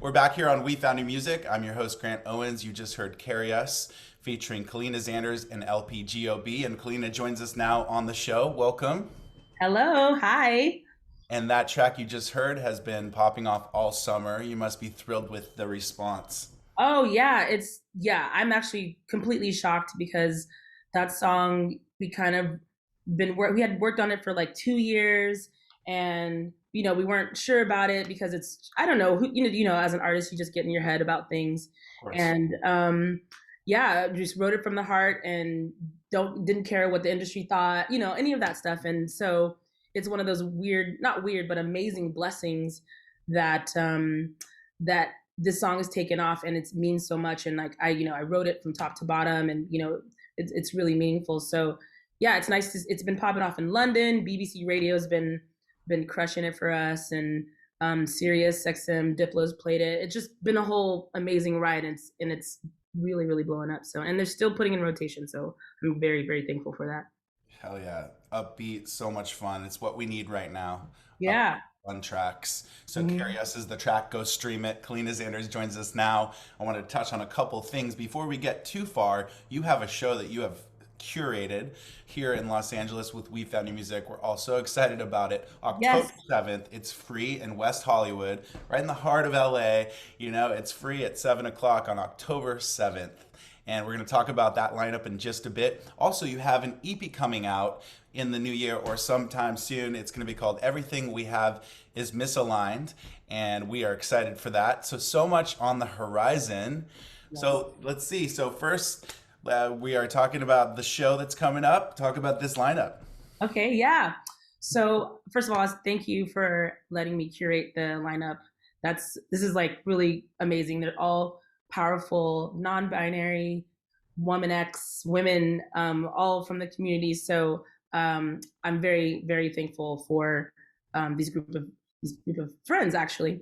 We're back here on We Found New Music. I'm your host, Grant Owens. You just heard Carry Us featuring Kaleena Zanders and LPGOB. And Kaleena joins us now on the show. Welcome. Hello, hi. And that track you just heard has been popping off all summer. You must be thrilled with the response. Oh yeah, I'm actually completely shocked because that song we had worked on it for like 2 years, and we weren't sure about it because it's I don't know who as an artist you just get in your head about things. Of course. And yeah, just wrote it from the heart and don't didn't care what the industry thought, any of that stuff. And so it's one of those weird, not weird, but amazing blessings that that this song is taken off, and it means so much. And like I wrote it from top to bottom, and it's really meaningful. So yeah, it's nice. It's been popping off in London. BBC Radio's been crushing it for us, and Sirius XM Diplo's played it. It's just been a whole amazing ride, and it's really really blowing up. So, and they're still putting in rotation. So I'm very very thankful for that. Hell yeah. Upbeat, so much fun. It's what we need right now. Upbeat, Yeah. fun tracks. So Carry Mhm. Us is the track. Go stream it. Kalina Zanders joins us now. I want to touch on a couple things. Before we get too far, you have a show that you have curated here in Los Angeles with We Found New Music. We're all so excited about it. October Yes. 7th, it's free in West Hollywood, right in the heart of LA. It's free at 7 o'clock on October 7th. And we're going to talk about that lineup in just a bit. Also, you have an EP coming out in the new year or sometime soon. It's going to be called Everything We Have Is Misaligned, and we are excited for that. So much on the horizon. Yes. So let's see. So first, we are talking about the show that's coming up. Talk about this lineup. Okay, yeah. So first of all, thank you for letting me curate the lineup. This is like really amazing. They're all powerful, non-binary, woman X women, all from the community. So I'm very very thankful for this group of friends. Actually,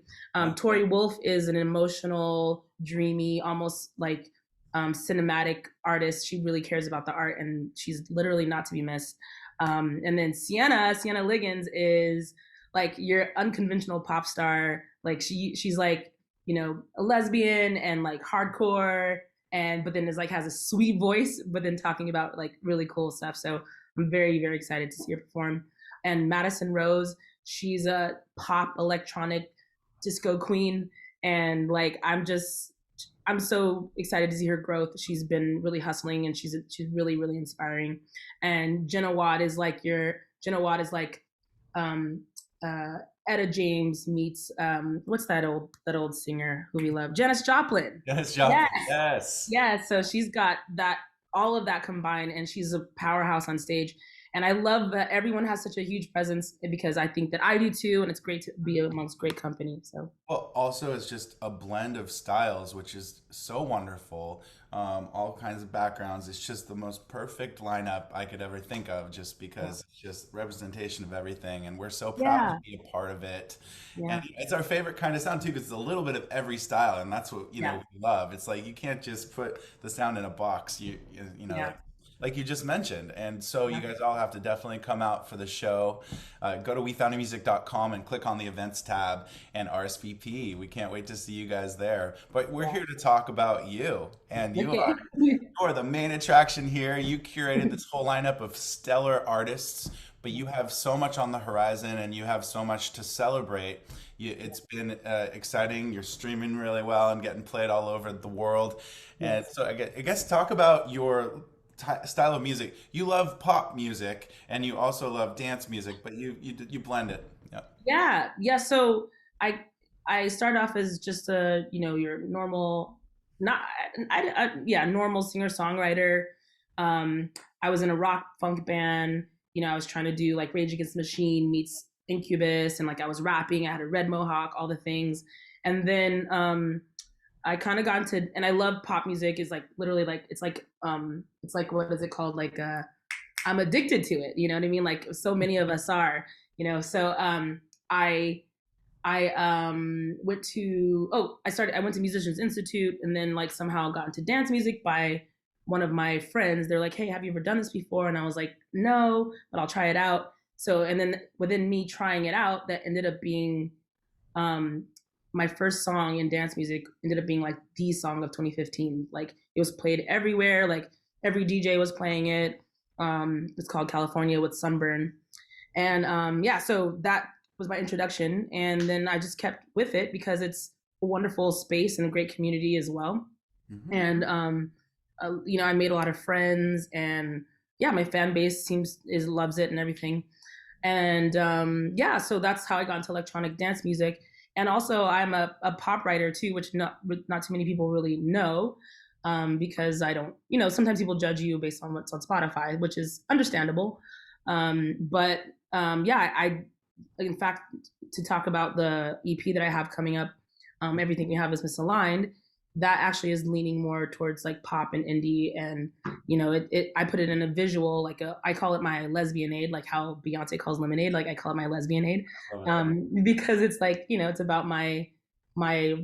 Tori Wolf is an emotional, dreamy, almost like cinematic artist. She really cares about the art, and she's literally not to be missed. And then Sienna Liggins is like your unconventional pop star. Like she's like a lesbian and like hardcore, and but then is like has a sweet voice, but then talking about like really cool stuff. So I'm very very excited to see her perform. And Madison Rose, she's a pop electronic disco queen, and like I'm so excited to see her growth. She's been really hustling, and she's really really inspiring. And Jenna Watt is like um, uh, Etta James meets what's that old singer who we love, Janis Joplin. Yes, Yes, Joplin. Yes. yes. So she's got that all of that combined, and she's a powerhouse on stage. And I love that everyone has such a huge presence because I think that I do too, and it's great to be amongst great company. So Well, also it's just a blend of styles, which is so wonderful. All kinds of backgrounds. It's just the most perfect lineup I could ever think of, just because it's just representation of everything, and we're so proud to yeah, be a part of it. And yeah, it's our favorite kind of sound too, because it's a little bit of every style, and that's what yeah, we love. It's like you can't just put the sound in a box. yeah, Like you just mentioned. And so you yeah, guys all have to definitely come out for the show. Go to wefoundmusic.com and click on the events tab and RSVP. We can't wait to see you guys there. But we're yeah. here to talk about you. And Okay. you are the main attraction here. You curated this whole lineup of stellar artists, but you have so much on the horizon and you have so much to celebrate. It's been exciting. You're streaming really well and getting played all over the world. And Yes. so I guess talk about your style of music. You love pop music and you also love dance music, but you blend it. Yeah. Yeah, yeah. So I I started off as just a your normal, not yeah, normal singer songwriter. I was in a rock funk band. I was trying to do like Rage Against the Machine meets Incubus, and like I was rapping. I had a red mohawk, all the things. And then I kind of got into, and I love pop music. Is like literally like it's like what is it called? Like I'm addicted to it. You know what I mean? Like so many of us are. So I went to I went to Musicians Institute, and then like somehow got into dance music by one of my friends. They're like, "Hey, have you ever done this before?" And I was like, "No, but I'll try it out." So and then within me trying it out, that ended up being um my first song in dance music ended up being like the song of 2015. Like it was played everywhere. Like every DJ was playing it. It's called California with Sunburn. And yeah, so that was my introduction. And then I just kept with it because it's a wonderful space and a great community as well. Hmm. And I made a lot of friends, and yeah, my fan base seems is loves it and everything. And yeah, so that's how I got into electronic dance music. And also, I'm a pop writer too, which not too many people really know, because I don't, sometimes people judge you based on what's on Spotify, which is understandable. But yeah, in fact, to talk about the EP that I have coming up, Everything You Have Is Misaligned, that actually is leaning more towards like pop and indie. And I put it in a visual, like I call it my lesbian aid, like how Beyonce calls lemonade, like I call it my lesbian aid. Because it's like, it's about my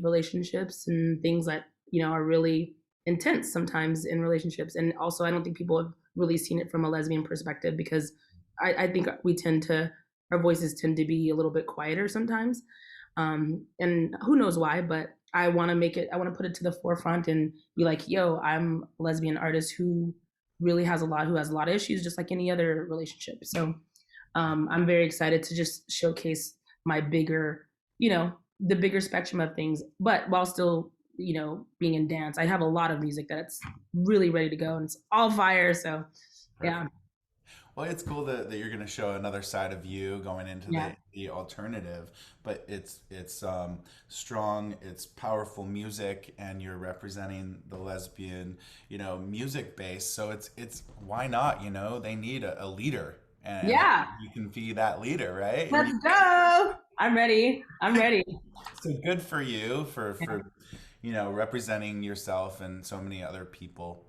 relationships and things that are really intense sometimes in relationships. And also I don't think people have really seen it from a lesbian perspective, because I think our voices tend to be a little bit quieter sometimes. And who knows why, but I want to put it to the forefront and be like, yo, I'm a lesbian artist who really has who has a lot of issues, just like any other relationship. So I'm very excited to just showcase my the bigger spectrum of things, but while still, being in dance. I have a lot of music that's really ready to go and it's all fire. So yeah, Perfect. Well, it's cool that you're going to show another side of you going into yeah, the alternative, but it's strong, it's powerful music, and you're representing the lesbian, music base. So it's why not? They need a leader, and yeah. you can be that leader, right? And Let's go. I'm ready. I'm ready. so good for you for Yeah. representing yourself and so many other people.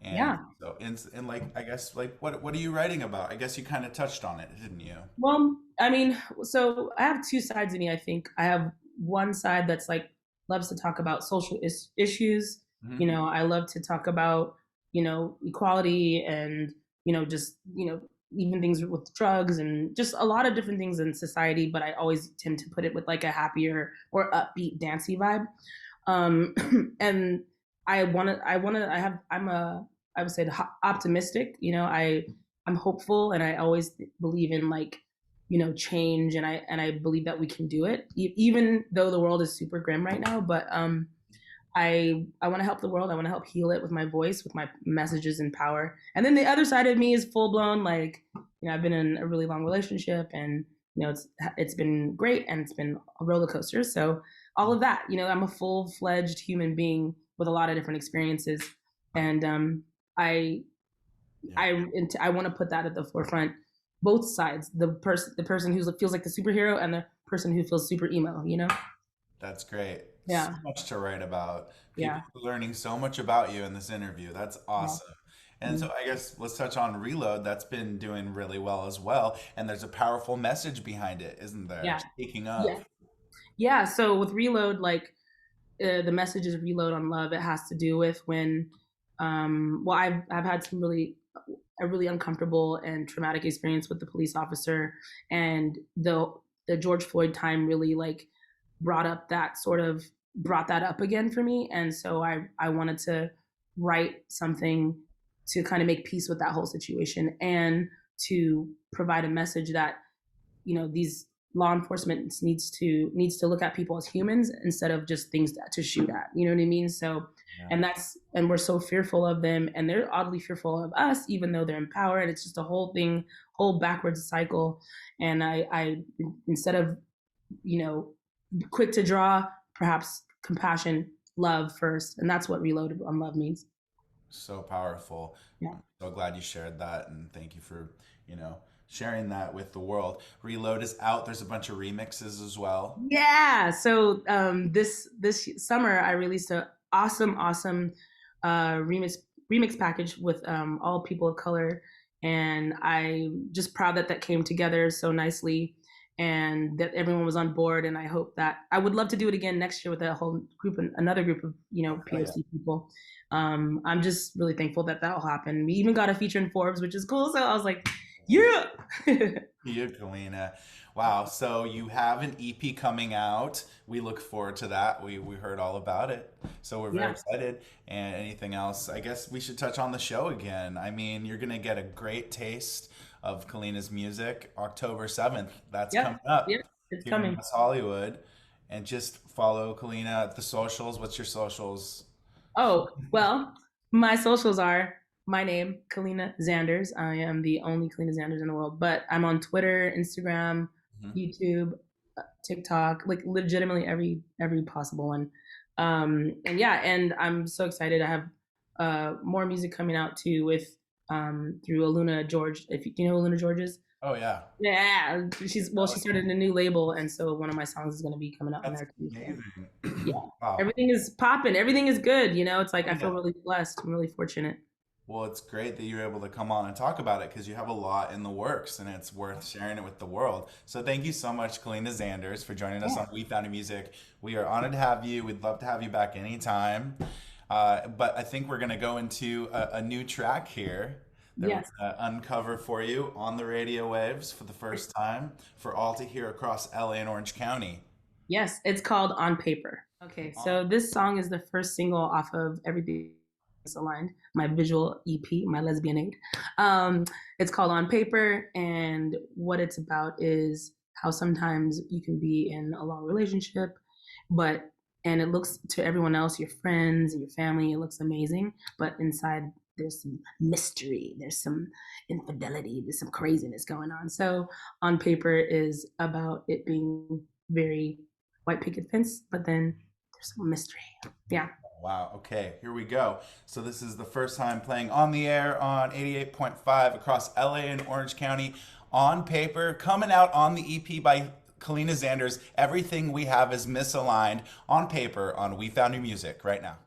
And Yeah. so, and like, I guess, like, what are you writing about? I guess you kind of touched on it, didn't you? Well, I mean, so I have two sides of me, I think. I have one side that's like loves to talk about social issues. Hmm. I love to talk about, equality and, just, even things with drugs and just a lot of different things in society, but I always tend to put it with like a happier or upbeat dancey vibe. Um and I would say optimistic. I'm hopeful, and I always believe in like change, and I believe that we can do it, even though the world is super grim right now. But I want to help the world. I want to help heal it with my voice, with my messages and power. And then the other side of me is full blown, like, I've been in a really long relationship, and it's been great, and it's been a roller coaster. So all of that, I'm a full fledged human being with a lot of different experiences, and I Yeah, I want to put that at the forefront, both sides, the person who feels like the superhero and the person who feels super emo. that's great. So Yeah, much to write about. People yeah, are learning so much about you in this interview. That's yeah. awesome. And Mm-hmm. so I guess let's touch on Reload. That's been doing really well as well. And there's a powerful message behind it, isn't there? Yeah, Speaking yeah, of. yeah. So with Reload, like the message is Reload on Love. It has to do with when, well, I've had a really uncomfortable and traumatic experience with the police officer, and the George Floyd time really like brought that up again for me, and so I wanted to write something to kind of make peace with that whole situation and to provide a message that these law enforcement needs to look at people as humans instead of just things to shoot at. You know what I mean? So, Yeah. and we're so fearful of them, and they're oddly fearful of us, even though they're in power. And it's just a whole backwards cycle. And I instead of quick to draw, perhaps compassion, love first, and that's what Reloaded on Love means. So powerful. Yeah. I'm so glad you shared that, and thank you for, sharing that with the world. Reload is out. There's a bunch of remixes as well. Yeah. So this summer I released a awesome remix package with all people of color, and I'm just proud that that came together so nicely, and that everyone was on board. And I would love to do it again next year with a whole group, another group of Oh yeah. POC people. I'm just really thankful that that'll happen. We even got a feature in Forbes, which is cool. So I was like, Yeah. You, Kaleena. Wow. So you have an EP coming out. We look forward to that. We heard all about it. So we're very Yeah. excited. And anything else? I guess we should touch on the show again. I mean, you're gonna get a great taste of Kaleena's music October 7th. That's Yep. coming Yep. up It's here in coming. West Hollywood. And just follow Kaleena at the socials. What's your socials? Oh, well, my socials are my name, Kaleena Zanders. I am the only Kaleena Zanders in the world, but I'm on Twitter, Instagram, Mhm. YouTube, TikTok, like legitimately every possible one. And yeah, and I'm so excited. I have more music coming out too with through Aluna George. If you, do you know who Aluna George is? Oh yeah. Yeah, she's well, Oh, she started a new label, and so one of my songs is going to be coming out on that's there too. So amazing. yeah, Wow. everything is popping, everything is good. You know, it's like Oh, I feel yeah. really blessed. I'm really fortunate. Well, it's great that you're able to come on and talk about it because you have a lot in the works and it's worth sharing it with the world. So thank you so much, Kaleena Zanders, for joining us Yeah. on We Found Music. We are honored to have you. We'd love to have you back anytime. But I think we're going to go into a new track here that we're Yes. going to uncover for you on the radio waves for the first time for all to hear across LA and Orange County. Yes. It's called On Paper. Okay. So this song is the first single off of Everything Aligned, my visual EP, my lesbian aid. It's called On Paper, and what it's about is how sometimes you can be in a long relationship, but and it looks to everyone else, your friends and your family, it looks amazing, but inside there's some mystery, there's some infidelity, there's some craziness going on. So On Paper is about it being very white picket fence, but then there's some mystery. Yeah. Wow. Okay, here we go. So this is the first time playing on the air on 88.5 across LA and Orange County on paper, coming out on the EP by Kaleena Zanders. Everything we have is misaligned on paper on We Found New Music right now.